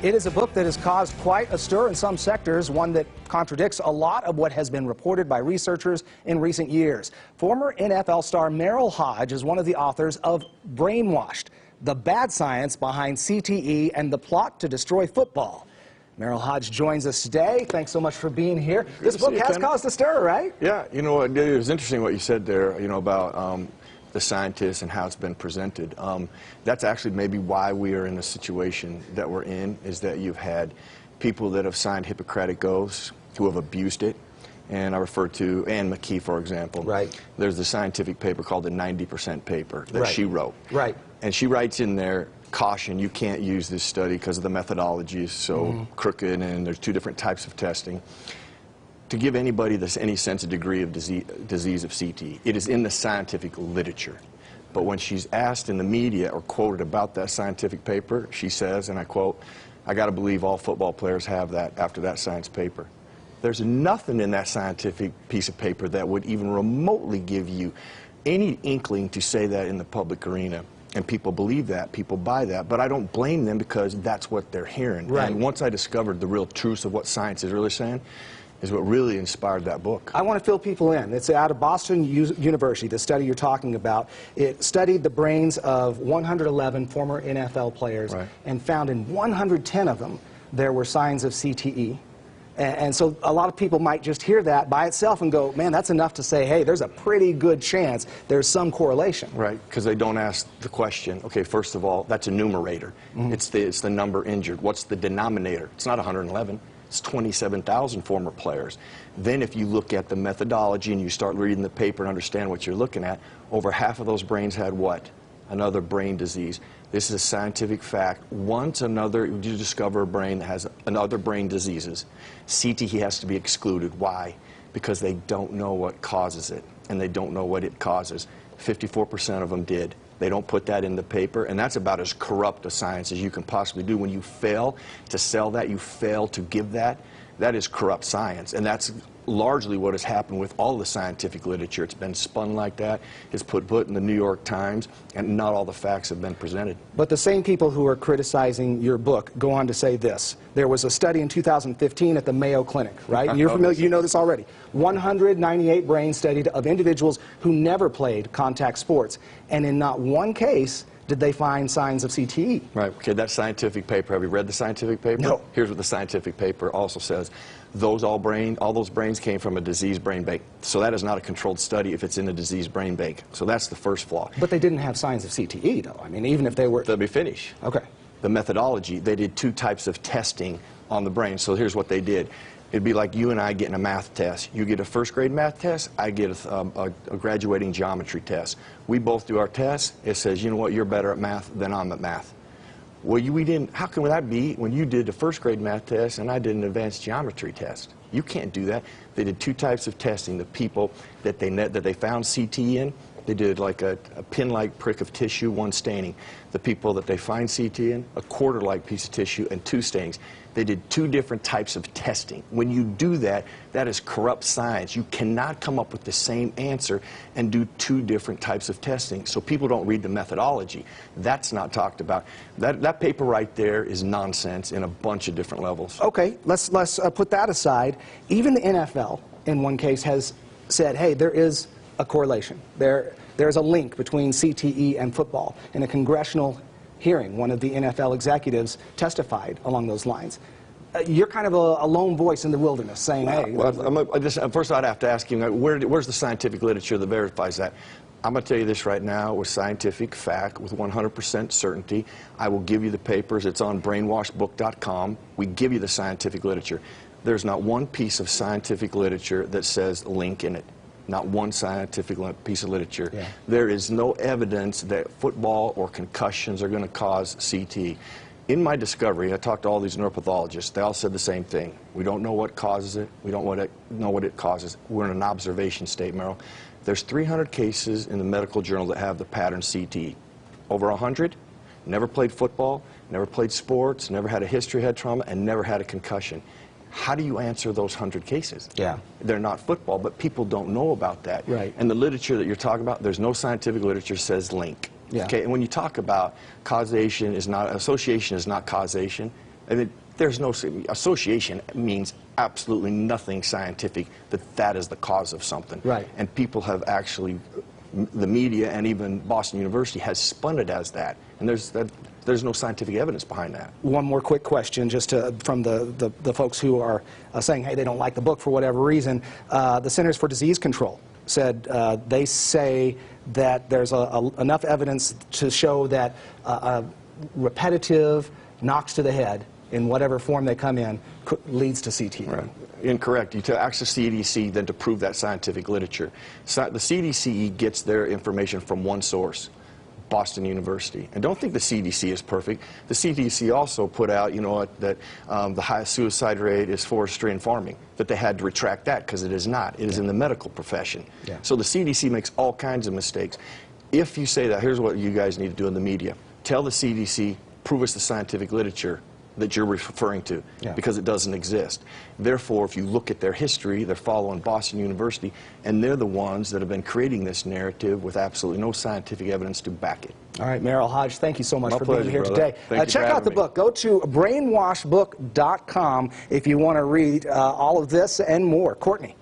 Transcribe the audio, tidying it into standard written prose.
It is a book that has caused quite a stir in some sectors, one that contradicts a lot of what has been reported by researchers in recent years. Former NFL star Merril Hoge is one of the authors of BrainWashed, the bad science behind CTE and the plot to destroy football. Merril Hoge joins us today. Thanks so much for being here. This book has caused a stir, right? Yeah, you know, it was interesting what you said there, you know, about the scientists and how it's been presented. That's actually maybe why we are in the situation that we're in, is that you've had people that have signed Hippocratic oaths who have abused it. And I refer to Anne McKee, for example. Right. There's the scientific paper called the 90% paper that she wrote. Right. And she writes in there, caution, you can't use this study because of the methodology is so crooked, and there's two different types of testing. To give anybody any sense of degree of disease of CTE, it is in the scientific literature. But when she's asked in the media or quoted about that scientific paper, she says, and I quote, "I got to believe all football players have that after that science paper." There's nothing in that scientific piece of paper that would even remotely give you any inkling to say that in the public arena. And people believe that, people buy that, but I don't blame them because that's what they're hearing. Right. And once I discovered the real truth of what science is really saying, is what really inspired that book. I want to fill people in. It's out of Boston University, the study you're talking about. It studied the brains of 111 former NFL players and found in 110 of them there were signs of CTE. And so a lot of people might just hear that by itself and go, man, that's enough to say, hey, there's a pretty good chance there's some correlation. Right, because they don't ask the question, okay, first of all, that's a numerator. It's the number injured. What's the denominator? It's not 111. It's 27,000 former players. Then if you look at the methodology and you start reading the paper and understand what you're looking at, over half of those brains had what? Another brain disease. This is a scientific fact. Once you discover a brain that has another brain diseases, CTE has to be excluded. Why? Because they don't know what causes it, and they don't know what it causes. 54% of them did. They don't put that in the paper, and that's about as corrupt a science as you can possibly do. When you fail to sell that, you fail to give that, that is corrupt science. And that's largely what has happened with all the scientific literature. It's been spun like that, it's put in the New York Times, and not all the facts have been presented. But the same people who are criticizing your book go on to say this. There was a study in 2015 at the Mayo Clinic, right? You're familiar, you know this already. 198 brains studied of individuals who never played contact sports, and in not one case did they find signs of CTE. Right, okay, that scientific paper, have you read the scientific paper? No. Here's what the scientific paper also says. All those brains came from a diseased brain bank. So that is not a controlled study if it's in a diseased brain bank. So that's the first flaw. But they didn't have signs of CTE, though. I mean, even if they were... Let me finish. Okay. The methodology, they did two types of testing on the brain. So here's what they did. It'd be like you and I getting a math test. You get a first grade math test, I get a graduating geometry test. We both do our tests. It says, you know what, you're better at math than I'm at math. Well, we didn't. How can that be when you did the first grade math test and I did an advanced geometry test? You can't do that. They did two types of testing. The people that they found CTE in, they did like a pin-like prick of tissue, one staining. The people that they find CTE in, a quarter-like piece of tissue and two stainings. They did two different types of testing. When you do that, that is corrupt science. You cannot come up with the same answer and do two different types of testing. So people don't read the methodology. That's not talked about. That paper right there is nonsense in a bunch of different levels. Okay, let's put that aside. Even the NFL, in one case, has said, hey, there is a correlation. There's a link between CTE and football. In a congressional hearing, one of the NFL executives testified along those lines. You're kind of a lone voice in the wilderness saying, hey... Well, first I'd have to ask you, where's the scientific literature that verifies that? I'm going to tell you this right now with scientific fact, with 100% certainty. I will give you the papers. It's on brainwashedbook.com. We give you the scientific literature. There's not one piece of scientific literature that says link in it. Not one scientific piece of literature. Yeah. There is no evidence that football or concussions are going to cause CTE. In my discovery, I talked to all these neuropathologists. They all said the same thing. We don't know what causes it. We don't know what it causes. We're in an observation state, Merril. There's 300 cases in the medical journal that have the pattern CTE. Over 100, never played football, never played sports, never had a history of head trauma, and never had a concussion. How do you answer those 100 cases? Yeah. They're not football, but people don't know about that. Right. And the literature that you're talking about, there's no scientific literature that says link. Yeah. Okay, and when you talk about causation is not, association is not causation, I mean, there's no association means absolutely nothing scientific that is the cause of something. Right. And people have actually, the media and even Boston University has spun it as that. And there's no scientific evidence behind that. One more quick question, just from the folks who are saying, hey, they don't like the book for whatever reason. The Centers for Disease Control said they say that there's enough evidence to show that repetitive knocks to the head, in whatever form they come in, leads to CTE. Right. Incorrect. You to access CDC then to prove that scientific literature. The CDC gets their information from one source, Boston University. And don't think the CDC is perfect. The CDC also put out, you know, that the highest suicide rate is forestry and farming, that they had to retract that because it is not. It is in the medical profession. Yeah. So the CDC makes all kinds of mistakes. If you say that, here's what you guys need to do in the media. Tell the CDC, prove us the scientific literature that you're referring to, because it doesn't exist. Therefore, if you look at their history, they're following Boston University, and they're the ones that have been creating this narrative with absolutely no scientific evidence to back it. All right, Merril Hoge, thank you so much for pleasure, being here brother. today. Check out the book. Go to brainwashbook.com if you want to read all of this and more. Courtney.